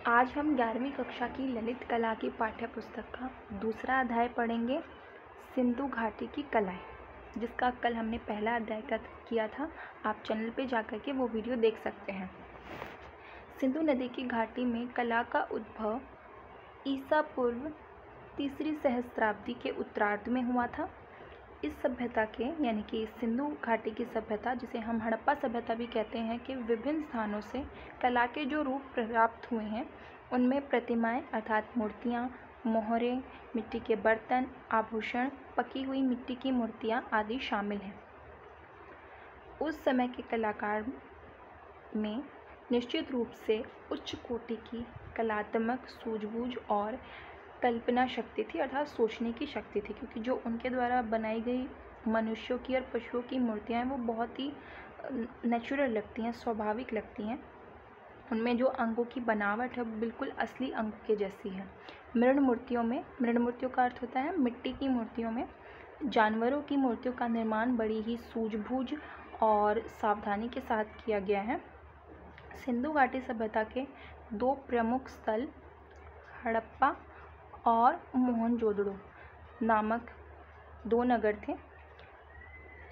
आज हम 11वीं कक्षा की ललित कला की पाठ्य पुस्तक का दूसरा अध्याय पढ़ेंगे, सिंधु घाटी की कलाएं, जिसका कल हमने पहला अध्याय किया था। आप चैनल पे जाकर के वो वीडियो देख सकते हैं। सिंधु नदी की घाटी में कला का उद्भव ईसा पूर्व 3री सहस्त्राब्दी के उत्तरार्ध में हुआ था। इस सभ्यता के यानी कि सिंधु घाटी की सभ्यता, जिसे हम हड़प्पा सभ्यता भी कहते हैं, कि विभिन्न स्थानों से कला के जो रूप प्राप्त हुए हैं उनमें प्रतिमाएं अर्थात मूर्तियां, मोहरे, मिट्टी के बर्तन, आभूषण, पकी हुई मिट्टी की मूर्तियां आदि शामिल हैं। उस समय के कलाकार में निश्चित रूप से उच्च कोटि की कलात्मक सूझबूझ और कल्पना शक्ति थी, अर्थात सोचने की शक्ति थी, क्योंकि जो उनके द्वारा बनाई गई मनुष्यों की और पशुओं की मूर्तियाँ हैं वो बहुत ही नेचुरल लगती हैं, स्वाभाविक लगती हैं। उनमें जो अंगों की बनावट है बिल्कुल असली अंगों के जैसी है। मृण मूर्तियों का अर्थ होता है मिट्टी की मूर्तियों में जानवरों की मूर्तियों का निर्माण बड़ी ही सूझबूझ और सावधानी के साथ किया गया है। सिंधु घाटी सभ्यता के दो प्रमुख स्थल हड़प्पा और मोहनजोदड़ो नामक दो नगर थे।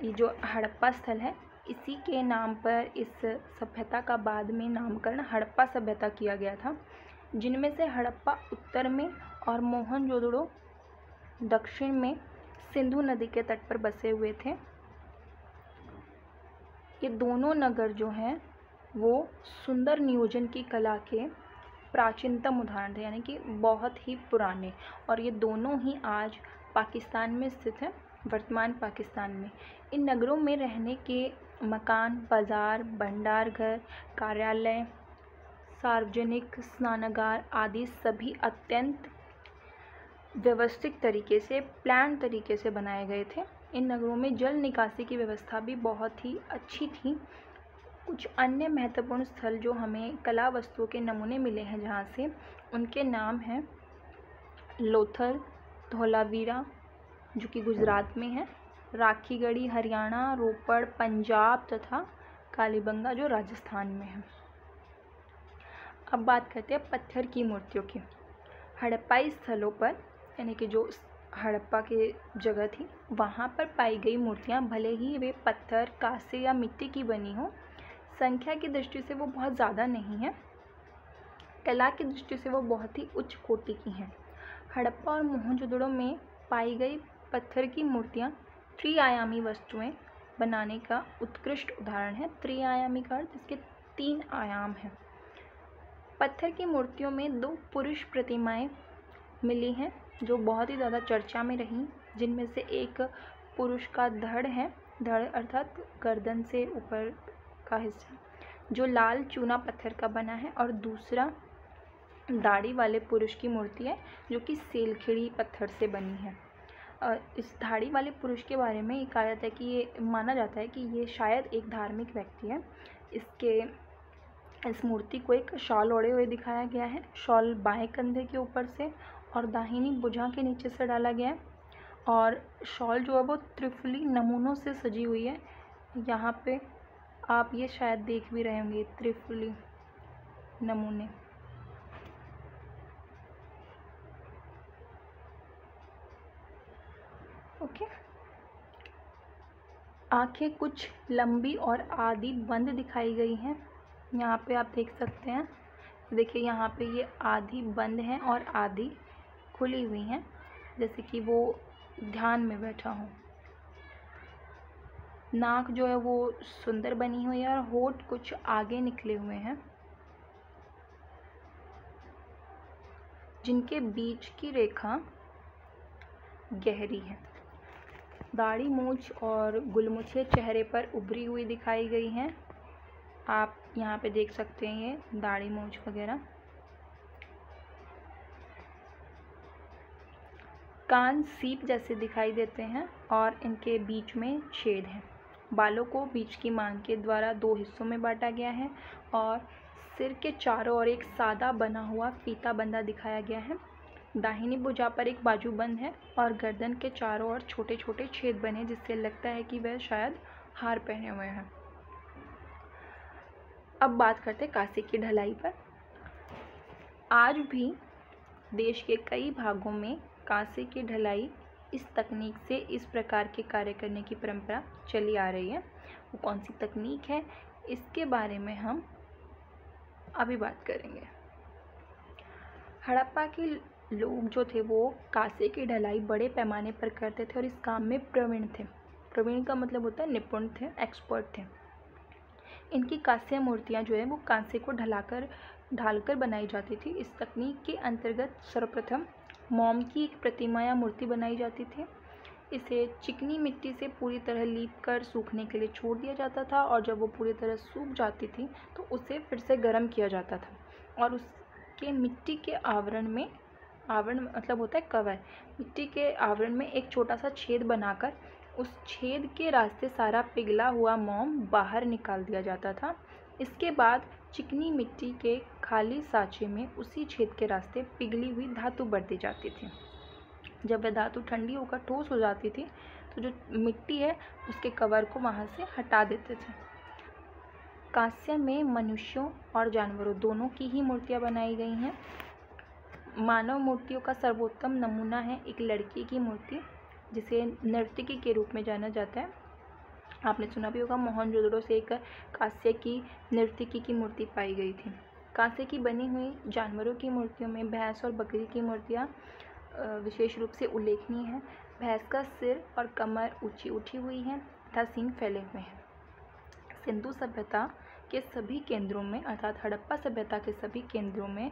ये जो हड़प्पा स्थल है, इसी के नाम पर इस सभ्यता का बाद में नामकरण हड़प्पा सभ्यता किया गया था, जिनमें से हड़प्पा उत्तर में और मोहनजोदड़ो दक्षिण में सिंधु नदी के तट पर बसे हुए थे। ये दोनों नगर जो हैं वो सुंदर नियोजन की कला के प्राचीनतम उदाहरण थे, यानी कि बहुत ही पुराने, और ये दोनों ही आज पाकिस्तान में स्थित हैं, वर्तमान पाकिस्तान में। इन नगरों में रहने के मकान, बाज़ार, भंडार घर, कार्यालय, सार्वजनिक स्नानागार आदि सभी अत्यंत व्यवस्थित तरीके से, प्लान तरीके से बनाए गए थे। इन नगरों में जल निकासी की व्यवस्था भी बहुत ही अच्छी थी। कुछ अन्य महत्वपूर्ण स्थल जो हमें कला वस्तुओं के नमूने मिले हैं जहाँ से, उनके नाम हैं लोथल, धौलावीरा जो कि गुजरात में है, राखीगढ़ी हरियाणा, रोपड़ पंजाब तथा कालीबंगा जो राजस्थान में है। अब बात करते हैं पत्थर की मूर्तियों की। हड़प्पाई स्थलों पर, यानी कि जो हड़प्पा की जगह थी, वहाँ पर पाई गई मूर्तियाँ भले ही वे पत्थर, कांसे या मिट्टी की बनी हो, संख्या की दृष्टि से वो बहुत ज़्यादा नहीं है, कला की दृष्टि से वो बहुत ही उच्च कोटि की हैं। हड़प्पा और मोहनजोदड़ो में पाई गई पत्थर की मूर्तियाँ त्रिआयामी वस्तुएं बनाने का उत्कृष्ट उदाहरण है। त्रिआयामी का अर्थ इसके 3 आयाम हैं। पत्थर की मूर्तियों में 2 पुरुष प्रतिमाएं मिली हैं जो बहुत ही ज़्यादा चर्चा में रहीं, जिनमें से एक पुरुष का धड़ है, धड़ अर्थात गर्दन से ऊपर का हिस्सा, जो लाल चूना पत्थर का बना है, और दूसरा दाढ़ी वाले पुरुष की मूर्ति है जो कि सेलखिड़ी पत्थर से बनी है। इस दाढ़ी वाले पुरुष के बारे में कहा जाता है कि ये माना जाता है कि ये शायद एक धार्मिक व्यक्ति है। इस मूर्ति को एक शॉल ओढ़े हुए दिखाया गया है। शॉल बाएं कंधे के ऊपर से और दाहिनी भुजा के नीचे से डाला गया है, और शॉल जो है वो त्रिफुली नमूनों से सजी हुई है। यहाँ पे आप ये शायद देख भी रहे होंगे, त्रिफुली नमूने। ओके, आंखें कुछ लंबी और आधी बंद दिखाई गई हैं। यहाँ पे आप देख सकते हैं, देखिए यहाँ पे ये आधी बंद हैं और आधी खुली हुई हैं, जैसे कि वो ध्यान में बैठा हो। नाक जो है वो सुंदर बनी हुई है और होठ कुछ आगे निकले हुए हैं, जिनके बीच की रेखा गहरी है। दाढ़ी मूंछ और गुलमुछें चेहरे पर उभरी हुई दिखाई गई हैं। आप यहाँ पे देख सकते हैं ये दाढ़ी मूंछ वगैरह। कान सीप जैसे दिखाई देते हैं और इनके बीच में छेद हैं। बालों को बीच की मांग के द्वारा 2 हिस्सों में बांटा गया है और सिर के चारों ओर एक सादा बना हुआ फीता बंधा दिखाया गया है। दाहिनी भुजा पर एक बाजूबंद है और गर्दन के चारों ओर छोटे छोटे छेद बने, जिससे लगता है कि वह शायद हार पहने हुए हैं। अब बात करते हैं कांसे की ढलाई पर। आज भी देश के कई भागों में कांसे की ढलाई इस तकनीक से इस प्रकार के कार्य करने की परंपरा चली आ रही है। वो कौन सी तकनीक है, इसके बारे में हम अभी बात करेंगे। हड़प्पा के लोग जो थे वो कांसे की ढलाई बड़े पैमाने पर करते थे और इस काम में प्रवीण थे। प्रवीण का मतलब होता है निपुण थे, एक्सपर्ट थे। इनकी कांस्य मूर्तियाँ जो है वो कांसे को ढालकर बनाई जाती थी। इस तकनीक के अंतर्गत सर्वप्रथम मोम की एक प्रतिमा या मूर्ति बनाई जाती थी। इसे चिकनी मिट्टी से पूरी तरह लीप कर सूखने के लिए छोड़ दिया जाता था और जब वो पूरी तरह सूख जाती थी तो उसे फिर से गर्म किया जाता था और उसके मिट्टी के आवरण मतलब होता है कवर, मिट्टी के आवरण में एक छोटा सा छेद बनाकर उस छेद के रास्ते सारा पिघला हुआ मोम बाहर निकाल दिया जाता था। इसके बाद चिकनी मिट्टी के खाली साँचे में उसी छेद के रास्ते पिघली हुई धातु भर दी जाती थी। जब वह धातु ठंडी होकर ठोस हो जाती थी तो जो मिट्टी है उसके कवर को वहाँ से हटा देते थे। कांस्य में मनुष्यों और जानवरों दोनों की ही मूर्तियाँ बनाई गई हैं। मानव मूर्तियों का सर्वोत्तम नमूना है एक लड़की की मूर्ति, जिसे नर्तकी के रूप में जाना जाता है। आपने सुना भी होगा, मोहनजोदड़ो से एक कांस्य की नर्तकी की मूर्ति पाई गई थी। कांसे की बनी हुई जानवरों की मूर्तियों में भैंस और बकरी की मूर्तियाँ विशेष रूप से उल्लेखनीय हैं। भैंस का सिर और कमर ऊंची उठी हुई है तथा सींग फैले हुए हैं। सिंधु सभ्यता के सभी केंद्रों में अर्थात हड़प्पा सभ्यता के सभी केंद्रों में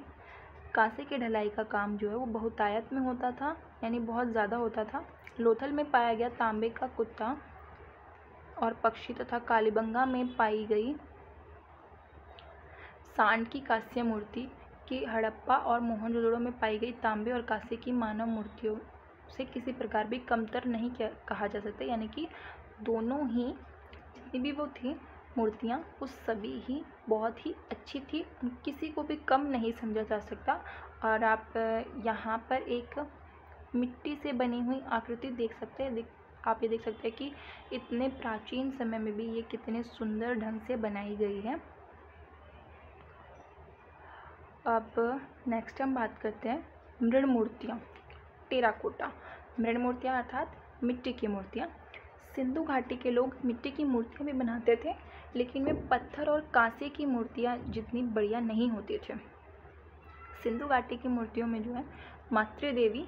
कांसे की ढलाई का काम जो है वो बहुतायत में होता था, यानी बहुत ज़्यादा होता था। लोथल में पाया गया तांबे का कुत्ता और पक्षी तथा कालीबंगा में पाई गई सांड की कांस्य मूर्ति की हड़प्पा और मोहनजोदड़ो में पाई गई तांबे और कांसे की मानव मूर्तियों से किसी प्रकार भी कमतर नहीं कहा जा सकता, यानी कि दोनों ही जितनी भी वो थी मूर्तियाँ वो सभी ही बहुत ही अच्छी थी, किसी को भी कम नहीं समझा जा सकता। और आप यहाँ पर एक मिट्टी से बनी हुई आकृति देख सकते हैं। आप ये देख सकते हैं कि इतने प्राचीन समय में भी ये कितने सुंदर ढंग से बनाई गई है। अब नेक्स्ट हम बात करते हैं मृण मूर्तियाँ, टेराकोटा। मृण मूर्तियाँ अर्थात मिट्टी की मूर्तियाँ। सिंधु घाटी के लोग मिट्टी की मूर्तियाँ भी बनाते थे, लेकिन वे पत्थर और कांसे की मूर्तियाँ जितनी बढ़िया नहीं होती थे। सिंधु घाटी की मूर्तियों में जो है मातृ देवी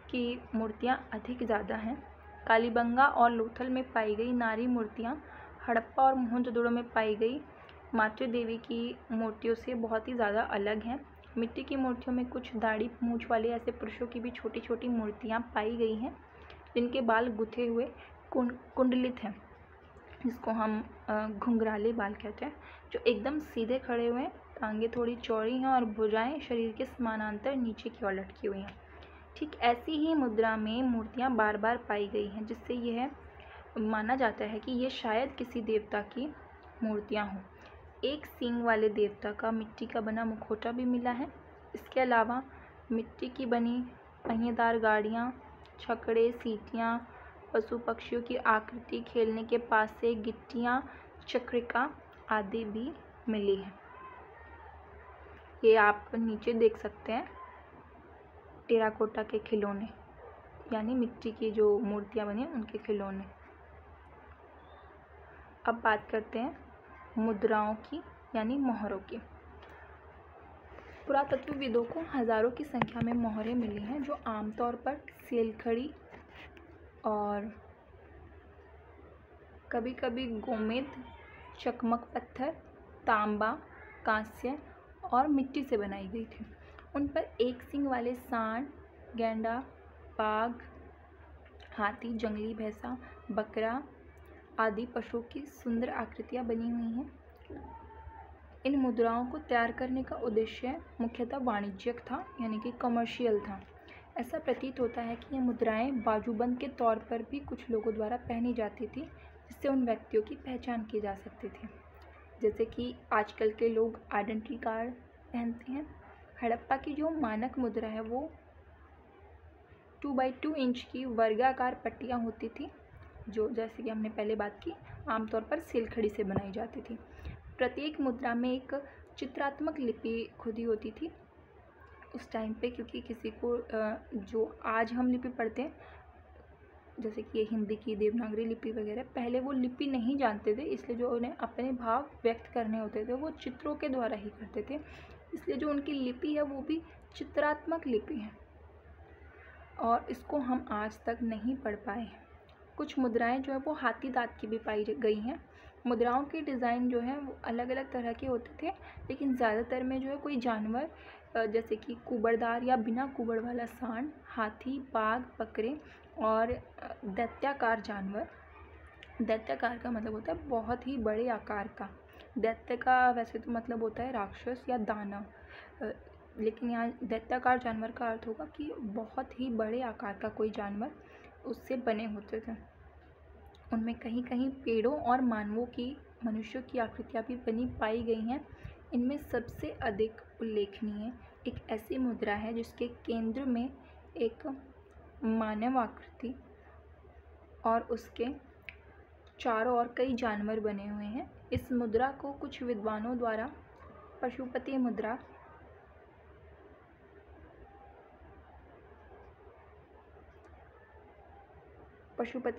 की मूर्तियाँ अधिक ज़्यादा हैं। कालीबंगा और लोथल में पाई गई नारी मूर्तियाँ हड़प्पा और मोहनजोदड़ो में पाई गई मातृ देवी की मूर्तियों से बहुत ही ज़्यादा अलग हैं। मिट्टी की मूर्तियों में कुछ दाढ़ी मूंछ वाले ऐसे पुरुषों की भी छोटी छोटी मूर्तियाँ पाई गई हैं, जिनके बाल गुथे हुए कुंडलित हैं, जिसको हम घुंघराले बाल कहते हैं, जो एकदम सीधे खड़े हुए हैं, टांगें थोड़ी चौड़ी हैं और भुजाएं शरीर के समानांतर नीचे की ओर लटकी हुई हैं। ठीक ऐसी ही मुद्रा में मूर्तियाँ बार बार पाई गई हैं, जिससे यह माना जाता है कि ये शायद किसी देवता की मूर्तियाँ हों। एक सींग वाले देवता का मिट्टी का बना मुखौटा भी मिला है। इसके अलावा मिट्टी की बनी पहिएदार गाड़ियाँ, छकड़े, सीटियाँ, पशु पक्षियों की आकृति, खेलने के पास से गिट्टियाँ, चक्रिका आदि भी मिली है। ये आप नीचे देख सकते हैं टेराकोटा के खिलौने, यानी मिट्टी की जो मूर्तियाँ बनी हैं उनके खिलौने। अब बात करते हैं मुद्राओं की, यानी मोहरों की। पुरातत्वविदों को हज़ारों की संख्या में मोहरें मिली हैं, जो आमतौर पर सेलखड़ी और कभी कभी गोमेद, चकमक पत्थर, तांबा, कांस्य और मिट्टी से बनाई गई थी। उन पर एक सींग वाले सांड, गैंडा, बाघ, हाथी, जंगली भैंसा, बकरा आदि पशुओं की सुंदर आकृतियाँ बनी हुई हैं। इन मुद्राओं को तैयार करने का उद्देश्य मुख्यतः वाणिज्यिक था, यानी कि कमर्शियल था। ऐसा प्रतीत होता है कि ये मुद्राएं बाजूबंद के तौर पर भी कुछ लोगों द्वारा पहनी जाती थी, जिससे उन व्यक्तियों की पहचान की जा सकती थी, जैसे कि आजकल के लोग आइडेंटिटी कार्ड पहनते हैं। हड़प्पा की जो मानक मुद्रा है वो 2x2 इंच की वर्गाकार पट्टियाँ होती थी, जो जैसे कि हमने पहले बात की आमतौर पर सेलखड़ी से बनाई जाती थी। प्रत्येक मुद्रा में एक चित्रात्मक लिपि खुदी होती थी। उस टाइम पे, क्योंकि किसी को जो आज हम लिपि पढ़ते हैं जैसे कि ये हिंदी की देवनागरी लिपि वगैरह, पहले वो लिपि नहीं जानते थे, इसलिए जो उन्हें अपने भाव व्यक्त करने होते थे वो चित्रों के द्वारा ही करते थे, इसलिए जो उनकी लिपि है वो भी चित्रात्मक लिपि है और इसको हम आज तक नहीं पढ़ पाए। कुछ मुद्राएं जो है वो हाथी दांत की भी पाई गई हैं। मुद्राओं के डिज़ाइन जो है वो अलग अलग तरह के होते थे, लेकिन ज़्यादातर में जो है कोई जानवर जैसे कि कुबड़दार या बिना कुबड़ वाला सांड, हाथी, बाघ, बकरे और दैत्याकार जानवर। दैत्याकार का मतलब होता है बहुत ही बड़े आकार का। दैत्य का वैसे तो मतलब होता है राक्षस या दानव, लेकिन यहाँ दैत्याकार जानवर का अर्थ होगा कि बहुत ही बड़े आकार का कोई जानवर उससे बने होते थे। उनमें कहीं कहीं पेड़ों और मानवों की, मनुष्यों की आकृतियाँ भी बनी पाई गई हैं। इनमें सबसे अधिक उल्लेखनीय एक ऐसी मुद्रा है जिसके केंद्र में एक मानव आकृति और उसके चारों ओर कई जानवर बने हुए हैं। इस मुद्रा को कुछ विद्वानों द्वारा पशुपति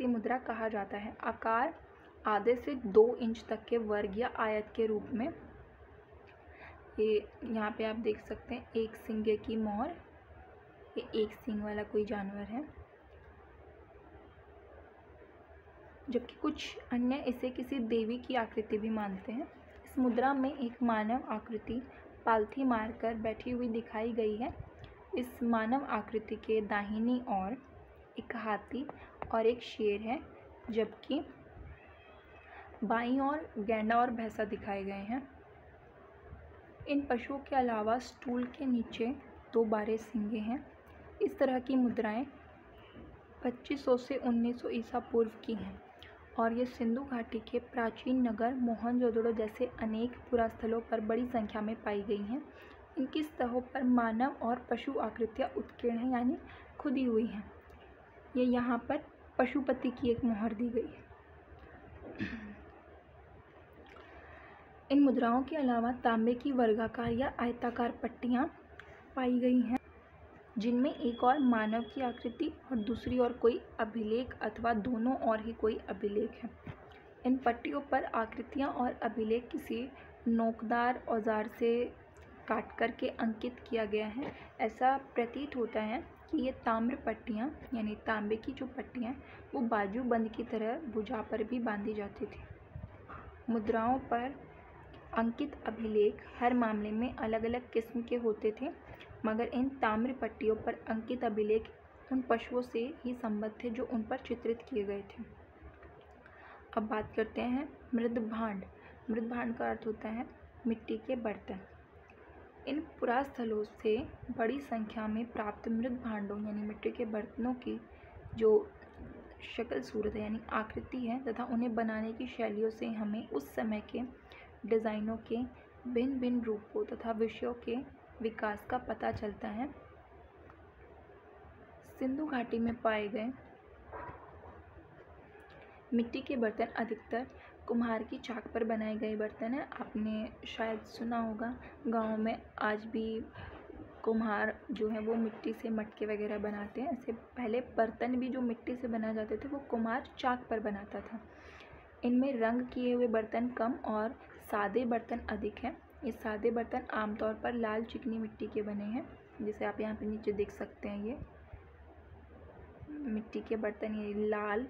मुद्रा कहा जाता है। आकार आधे से 2 इंच तक के वर्ग या आयत के रूप में। ये यहाँ पे आप देख सकते हैं एक सिंगे की मोहर, ये एक सींग वाला कोई जानवर है, जबकि कुछ अन्य इसे किसी देवी की आकृति भी मानते हैं। इस मुद्रा में एक मानव आकृति पालथी मारकर बैठी हुई दिखाई गई है। इस मानव आकृति के दाहिनी ओर एक हाथी और एक शेर है, जबकि बाईं ओर गैंडा और भैंसा दिखाए गए हैं। इन पशुओं के अलावा स्टूल के नीचे 2 बारह सींगे हैं। इस तरह की मुद्राएं 2500 से 1900 ईसा पूर्व की हैं और ये सिंधु घाटी के प्राचीन नगर मोहनजोदड़ो जैसे अनेक पुरास्थलों पर बड़ी संख्या में पाई गई हैं। इनकी सतहों पर मानव और पशु आकृतियाँ उत्कीर्ण हैं, यानी खुदी हुई हैं। ये यहाँ पर पशुपति की एक मोहर दी गई है। इन मुद्राओं के अलावा तांबे की वर्गाकार या आयताकार पट्टियाँ पाई गई हैं, जिनमें एक और मानव की आकृति और दूसरी ओर कोई अभिलेख अथवा दोनों ओर ही कोई अभिलेख है। इन पट्टियों पर आकृतियाँ और अभिलेख किसी नोकदार औजार से काट करके अंकित किया गया है। ऐसा प्रतीत होता है कि ये ताम्र पट्टियाँ यानी तांबे की जो पट्टियाँ वो बाजूबंद की तरह भुजा पर भी बांधी जाती थी। मुद्राओं पर अंकित अभिलेख हर मामले में अलग अलग किस्म के होते थे, मगर इन ताम्र पट्टियों पर अंकित अभिलेख उन पशुओं से ही संबद्ध थे जो उन पर चित्रित किए गए थे। अब बात करते हैं मृदभांड। मृदभांड का अर्थ होता है मिट्टी के बर्तन। इन पुरास्थलों से बड़ी संख्या में प्राप्त मृदभांडों यानी मिट्टी के बर्तनों की जो शक्ल सूरत है यानी आकृति है तथा उन्हें बनाने की शैलियों से हमें उस समय के डिज़ाइनों के भिन्न भिन्न रूपों तथा विषयों के विकास का पता चलता है। सिंधु घाटी में पाए गए मिट्टी के बर्तन अधिकतर कुम्हार की चाक पर बनाए गए बर्तन हैं। आपने शायद सुना होगा गाँव में आज भी कुम्हार जो है वो मिट्टी से मटके वगैरह बनाते हैं। ऐसे पहले बर्तन भी जो मिट्टी से बनाए जाते थे वो कुम्हार चाक पर बनाता था। इनमें रंग किए हुए बर्तन कम और सादे बर्तन अधिक हैं। ये सादे बर्तन आमतौर पर लाल चिकनी मिट्टी के बने हैं, जिसे आप यहाँ पे नीचे देख सकते हैं। ये मिट्टी के बर्तन ये लाल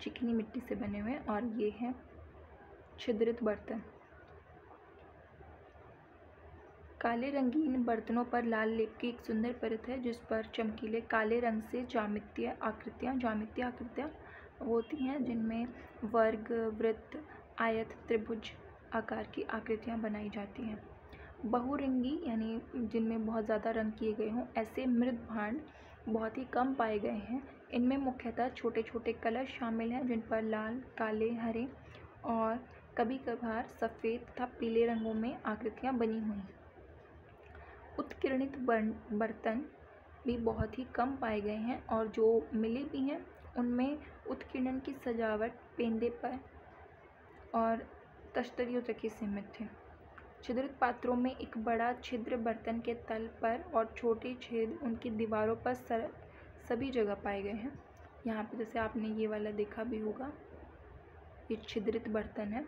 चिकनी मिट्टी से बने हुए हैं और ये हैं छिद्रित बर्तन। काले रंगीन बर्तनों पर लाल लेप की एक सुंदर परत है, जिस पर चमकीले काले रंग से ज्यामितीय आकृतियाँ होती हैं, जिनमें वर्ग, वृत्त, आयत, त्रिभुज आकार की आकृतियाँ बनाई जाती हैं। बहुरंगी यानी जिनमें बहुत ज़्यादा रंग किए गए हों, ऐसे मृदभांड बहुत ही कम पाए गए हैं। इनमें मुख्यतः छोटे छोटे कलश शामिल हैं, जिन पर लाल, काले, हरे और कभी कभार सफ़ेद तथा पीले रंगों में आकृतियाँ बनी हुई हैं। उत्कीर्णित बर्तन भी बहुत ही कम पाए गए हैं और जो मिले भी हैं उनमें उत्कीर्णन की सजावट पेंदे पर और तश्तरियों तक ही सीमित थे। छिद्रित पात्रों में एक बड़ा छिद्र बर्तन के तल पर और छोटे छेद उनकी दीवारों पर सभी जगह पाए गए हैं। यहाँ पे जैसे आपने ये वाला देखा भी होगा, ये छिद्रित बर्तन है।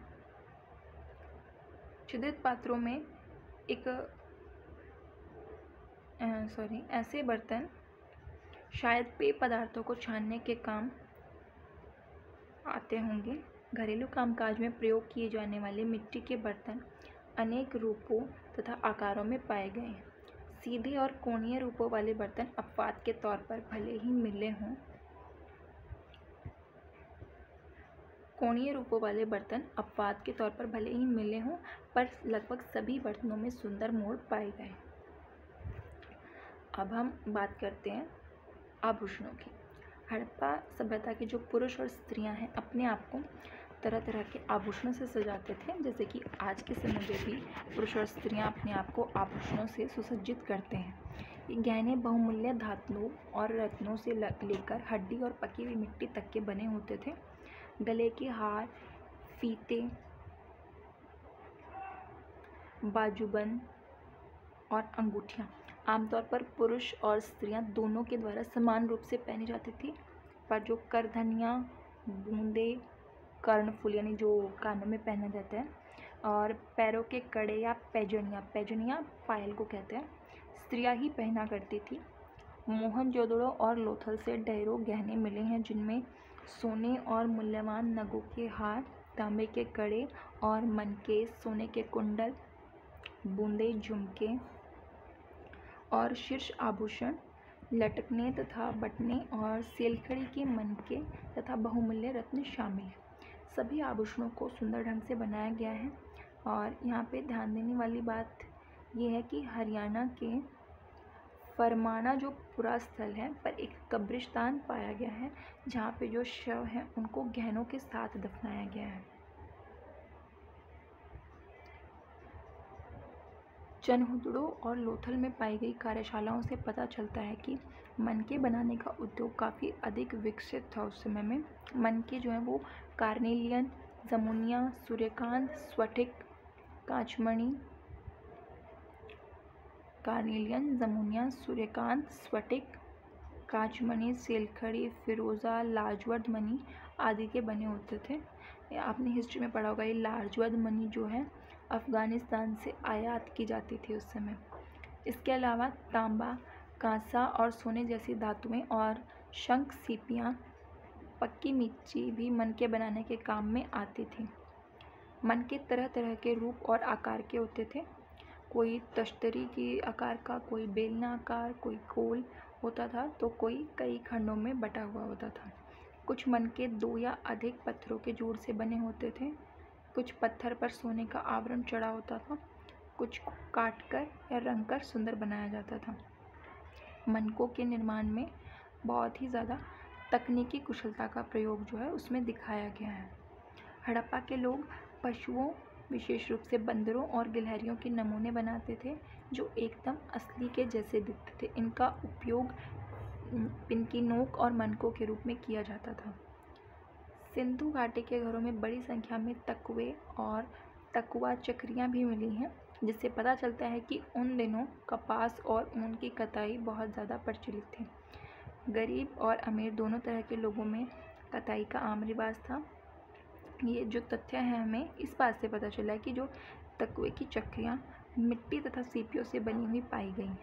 छिद्रित पात्रों में एक ऐसे बर्तन शायद पेय पदार्थों को छानने के काम आते होंगे। घरेलू कामकाज में प्रयोग किए जाने वाले मिट्टी के बर्तन अनेक रूपों तथा आकारों में पाए गए हैं। सीधे और कोणीय रूपों वाले बर्तन अपवाद के तौर पर भले ही मिले हों, पर लगभग सभी बर्तनों में सुंदर मोड़ पाए गए। अब हम बात करते हैं आभूषणों की। हड़प्पा सभ्यता के जो पुरुष और स्त्रियां हैं अपने आप को तरह तरह के आभूषणों से सजाते थे, जैसे कि आज के समय में भी पुरुष और स्त्रियां अपने आप को आभूषणों से सुसज्जित करते हैं। ये गहने बहुमूल्य धातुओं और रत्नों से लेकर हड्डी और पकी हुई मिट्टी तक के बने होते थे। गले के हार, फीते, बाजूबंद और अंगूठियाँ आमतौर पर पुरुष और स्त्रियां दोनों के द्वारा समान रूप से पहनी जाती थी, पर जो करधनियाँ, बूंदे, कर्णफूल यानी जो कानों में पहना जाता है, और पैरों के कड़े या पैजनियाँ पायल को कहते हैं, स्त्रियां ही पहना करती थी। मोहनजोदड़ो और लोथल से ढेरों गहने मिले हैं, जिनमें सोने और मूल्यवान नगों के हार, तांबे के कड़े और मनके, सोने के कुंडल, बूंदे, झुमके और शीर्ष आभूषण, लटकने तथा बटने और सेलखड़ी के मनके तथा बहुमूल्य रत्न शामिल हैं। सभी आभूषणों को सुंदर ढंग से बनाया गया है। और यहाँ पे ध्यान देने वाली बात ये है कि हरियाणा के फरमाना जो पूरा स्थल है पर एक कब्रिस्तान पाया गया है, जहाँ पे जो शव हैं उनको गहनों के साथ दफनाया गया है। चनहुदड़ो और लोथल में पाई गई कार्यशालाओं से पता चलता है कि मनके बनाने का उद्योग काफ़ी अधिक विकसित था उस समय में। मनके जो हैं वो कार्नेलियन, जमुनिया, सूर्यकांत, स्फटिक, कांचमणि, सेलखड़ी, फिरोज़ा, लाजवर्द मणि आदि के बने होते थे। आपने हिस्ट्री में पढ़ा होगा, ये लाजवर्द मणि जो है अफ़गानिस्तान से आयात की जाती थी उस समय। इसके अलावा तांबा, कांसा और सोने जैसी धातुएं और शंख, सीपियाँ, पक्की मिर्ची भी मनके बनाने के काम में आती थी। मनके तरह तरह के रूप और आकार के होते थे। कोई तश्तरी के आकार का, कोई बेलनाकार, कोई गोल होता था, तो कोई कई खंडों में बटा हुआ होता था। कुछ मनके 2 या अधिक पत्थरों के जोड़ से बने होते थे। कुछ पत्थर पर सोने का आवरण चढ़ा होता था, कुछ काटकर या रंगकर सुंदर बनाया जाता था। मनकों के निर्माण में बहुत ही ज़्यादा तकनीकी कुशलता का प्रयोग जो है उसमें दिखाया गया है। हड़प्पा के लोग पशुओं, विशेष रूप से बंदरों और गिलहरियों के नमूने बनाते थे, जो एकदम असली के जैसे दिखते थे। इनका उपयोग इनकी नोक और मनकों के रूप में किया जाता था। सिंधु घाटी के घरों में बड़ी संख्या में तकवे और तकुआ चक्रियाँ भी मिली हैं, जिससे पता चलता है कि उन दिनों कपास और ऊन की कताई बहुत ज़्यादा प्रचलित थी। गरीब और अमीर दोनों तरह के लोगों में कताई का आम रिवाज था। ये जो तथ्य है हमें इस बात से पता चला है कि जो तकवे की चक्रियाँ मिट्टी तथा सीपियों से बनी हुई पाई गई हैं।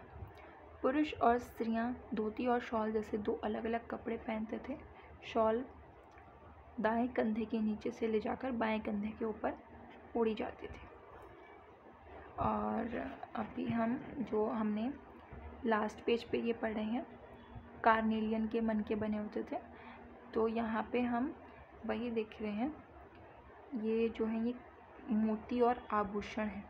पुरुष और स्त्रियाँ धोती और शॉल जैसे 2 अलग अलग कपड़े पहनते थे। शॉल दाएं कंधे के नीचे से ले जाकर बाएं कंधे के ऊपर ओढ़ी जाती थी। और अभी हमने लास्ट पेज पे ये पढ़े हैं, कार्नेलियन के मनके बने होते थे, तो यहाँ पे हम वही देख रहे हैं। ये जो है ये मोती और आभूषण है,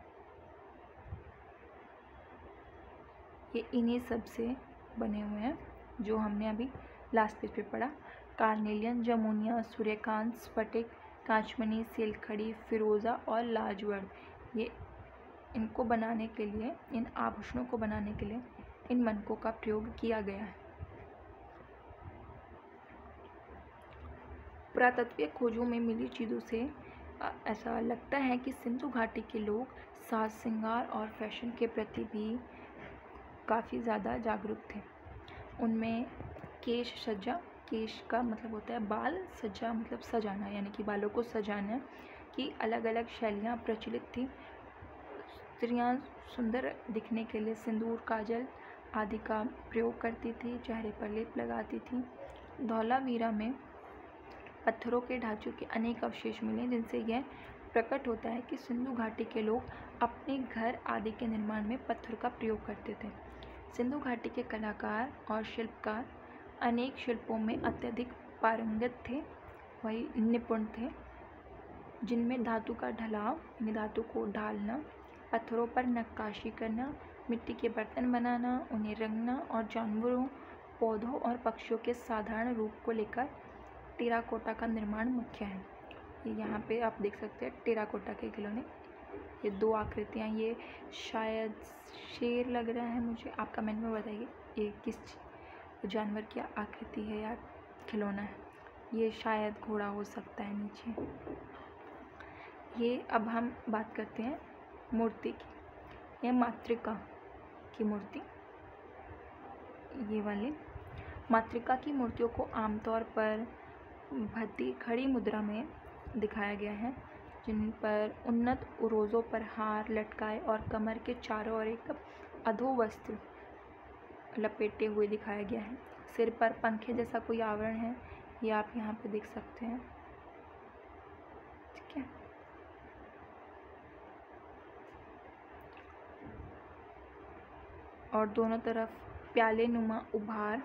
ये इन्हीं सब से बने हुए हैं जो हमने अभी लास्ट पेज पे पढ़ा। कार्नेलियन, जमुनिया, सूर्यकांत, स्फटिक, कांचमणि, सेलखड़ी, फिरोज़ा और लाजवर्द, ये इनको बनाने के लिए, इन आभूषणों को बनाने के लिए इन मनकों का प्रयोग किया गया है। पुरातत्वीय खोजों में मिली चीज़ों से ऐसा लगता है कि सिंधु घाटी के लोग साज श्रृंगार और फैशन के प्रति भी काफ़ी ज़्यादा जागरूक थे। उनमें केश सज्जा, केश का मतलब होता है बाल, सज्जा मतलब सजाना, यानी कि बालों को सजाना की अलग अलग शैलियाँ प्रचलित थी। स्त्रियाँ सुंदर दिखने के लिए सिंदूर, काजल आदि का प्रयोग करती थी, चेहरे पर लेप लगाती थी। धौलावीरा में पत्थरों के ढांचों के अनेक अवशेष मिले, जिनसे यह प्रकट होता है कि सिंधु घाटी के लोग अपने घर आदि के निर्माण में पत्थर का प्रयोग करते थे। सिंधु घाटी के कलाकार और शिल्पकार अनेक शिल्पों में अत्यधिक पारंगत थे, वही निपुण थे, जिनमें धातु का ढलाव यानी धातु को ढालना, पत्थरों पर नक्काशी करना, मिट्टी के बर्तन बनाना, उन्हें रंगना और जानवरों, पौधों और पक्षियों के साधारण रूप को लेकर टेराकोटा का निर्माण मुख्य है। यहाँ पे आप देख सकते हैं टेराकोटा के खिलौने, ये दो आकृतियाँ, ये शायद शेर लग रहा है मुझे, आप कमेंट में बताइए ये किस जानवर की आकृति है या खिलौना है। ये शायद घोड़ा हो सकता है नीचे। ये अब हम बात करते हैं मूर्ति की। यह मातृका की मूर्ति, ये वाली मातृका की मूर्तियों को आमतौर पर भद्दी खड़ी मुद्रा में दिखाया गया है, जिन पर उन्नत उरोज़ों पर हार लटकाए और कमर के चारों ओर एक अधोवस्त्र लपेटे हुए दिखाया गया है। सिर पर पंखे जैसा कोई आवरण है, ये आप यहाँ पे देख सकते हैं। ठीक है, और दोनों तरफ प्याले नुमा उभार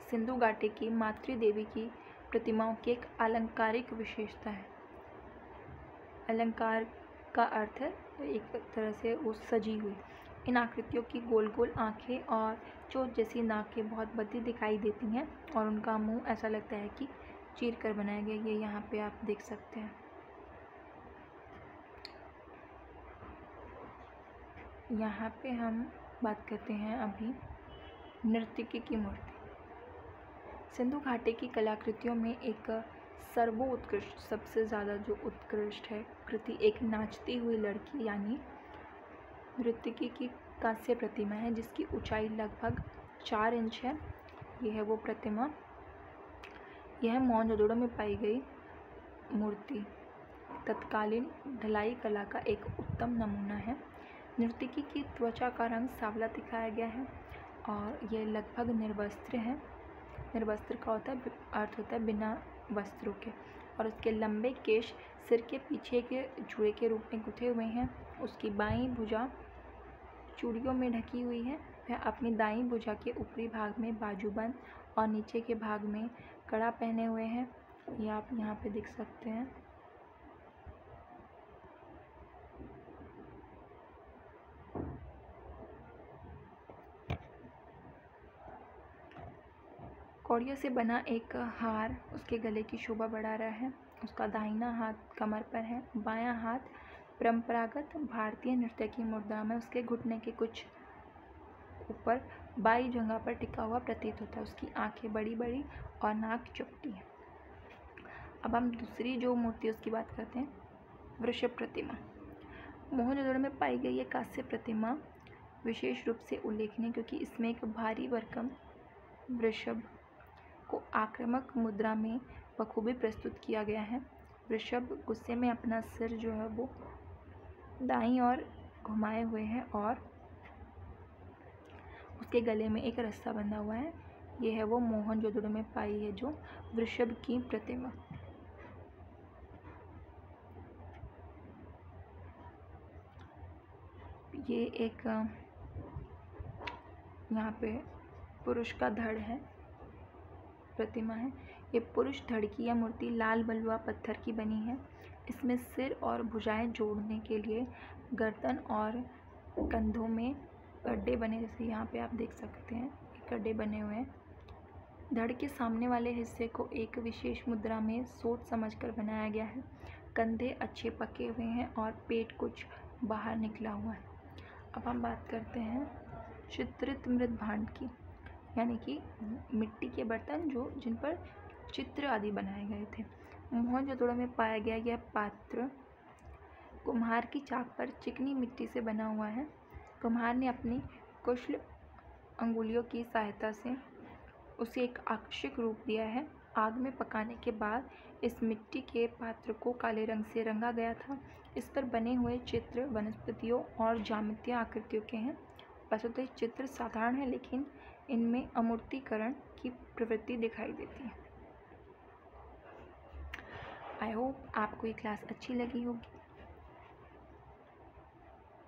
सिंधु घाटी की मातृ देवी की प्रतिमाओं की एक अलंकारिक विशेषता है। अलंकार का अर्थ है एक तरह से वो सजी हुई। इन आकृतियों की गोल गोल आँखें और चोंच जैसी नाकें बहुत बड़ी दिखाई देती हैं और उनका मुंह ऐसा लगता है कि चीर कर बनाया गया। ये यहाँ पे आप देख सकते हैं। यहाँ पे हम बात करते हैं अभी नर्तकी की मूर्ति। सिंधु घाटी की कलाकृतियों में एक सर्वोत्कृष्ट, सबसे ज़्यादा जो उत्कृष्ट है कृति एक नाचती हुई लड़की यानी नर्तकी की कांस्य प्रतिमा है, जिसकी ऊंचाई लगभग 4 इंच है। यह है वो प्रतिमा। यह मोहनजोदड़ो में पाई गई मूर्ति तत्कालीन ढलाई कला का एक उत्तम नमूना है। नर्तकी की त्वचा का रंग सांवला दिखाया गया है और यह लगभग निर्वस्त्र है। निर्वस्त्र का अर्थ होता है बिना वस्त्रों के, और उसके लंबे केश सिर के पीछे के जुड़े के रूप में गुथे हुए हैं। उसकी बाईं भुजा चूड़ियों में ढकी हुई है। वह अपनी दाईं भुजा के ऊपरी भाग में बाजूबंद और नीचे के भाग में कड़ा पहने हुए हैं। ये आप यहाँ पे देख सकते हैं। कौड़ियों से बना एक हार उसके गले की शोभा बढ़ा रहा है। उसका दाहिना हाथ कमर पर है, बायां हाथ परंपरागत भारतीय नृत्य की मुद्रा में उसके घुटने के कुछ ऊपर बाई जगह पर टिका हुआ प्रतीत होता है। उसकी आंखें बड़ी बड़ी और नाक चौड़ी है। अब हम दूसरी जो मूर्ति उसकी बात करते हैं, वृषभ प्रतिमा। मोहनजोदड़ो में पाई गई ये कांस्य प्रतिमा विशेष रूप से उल्लेखनीय, क्योंकि इसमें एक भारी भरकम वृषभ को आक्रामक मुद्रा में बखूबी प्रस्तुत किया गया है। वृषभ गुस्से में अपना सिर जो है वो दाईं ओर घुमाए हुए है और उसके गले में एक रस्सा बंधा हुआ है। यह है वो मोहनजोदड़ो में पाई है जो वृषभ की प्रतिमा। ये एक यहाँ पे पुरुष का धड़ है, प्रतिमा है। ये पुरुष धड़ की यह मूर्ति लाल बलुआ पत्थर की बनी है। इसमें सिर और भुजाएं जोड़ने के लिए गर्दन और कंधों में गड्ढे बने, जैसे यहाँ पे आप देख सकते हैं गड्ढे बने हुए हैं। धड़ के सामने वाले हिस्से को एक विशेष मुद्रा में सोच समझकर बनाया गया है। कंधे अच्छे पके हुए हैं और पेट कुछ बाहर निकला हुआ है। अब हम बात करते हैं चित्रित मृत भांड की, यानी कि मिट्टी के बर्तन जो जिन पर चित्र आदि बनाए गए थे। मोहनजोदड़ो में पाया गया यह पात्र कुम्हार की चाक पर चिकनी मिट्टी से बना हुआ है। कुम्हार ने अपनी कुशल अंगुलियों की सहायता से उसे एक आकर्षक रूप दिया है। आग में पकाने के बाद इस मिट्टी के पात्र को काले रंग से रंगा गया था। इस पर बने हुए चित्र वनस्पतियों और ज्यामितीय आकृतियों के हैं। वस्तुतः चित्र साधारण है, लेकिन इनमें अमूर्तीकरण की प्रवृत्ति दिखाई देती है। आई होप आपको ये क्लास अच्छी लगी होगी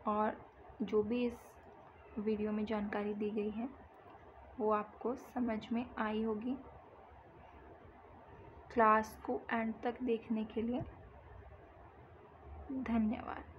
और जो भी इस वीडियो में जानकारी दी गई है वो आपको समझ में आई होगी। क्लास को एंड तक देखने के लिए धन्यवाद।